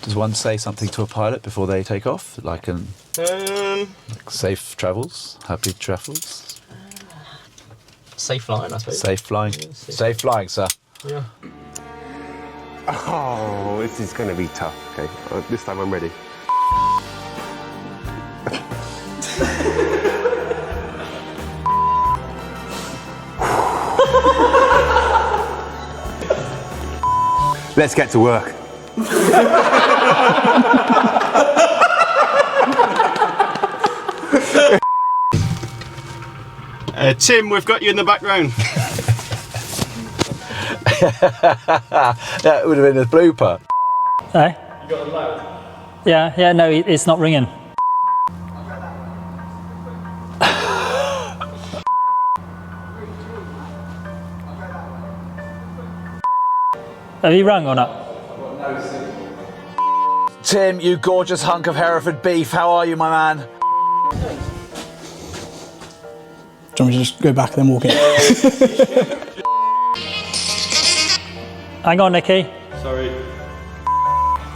Does one say something to a pilot before they take off? Like safe travels, happy travels? Safe flying, I suppose. Safe flying. Yeah, safe flying, sir. Yeah. Oh, this is going to be tough. Okay, this time I'm ready. Let's get to work. Tim, we've got you in the background. That would have been a blooper. Hey? You got them loud? Yeah, no, it's not ringing. Have you rung or not? Tim, you gorgeous hunk of Hereford beef, how are you, my man? Do you want me to just go back and then walk in? Hang on, Nicky. Sorry.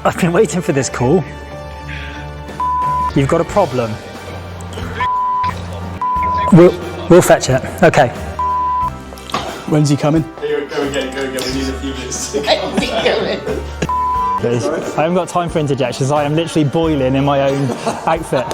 I've been waiting for this call. You've got a problem. We'll fetch it. Okay. When's he coming? Go again. We need a few minutes. I haven't got time for interjections. I am literally boiling in my own outfit.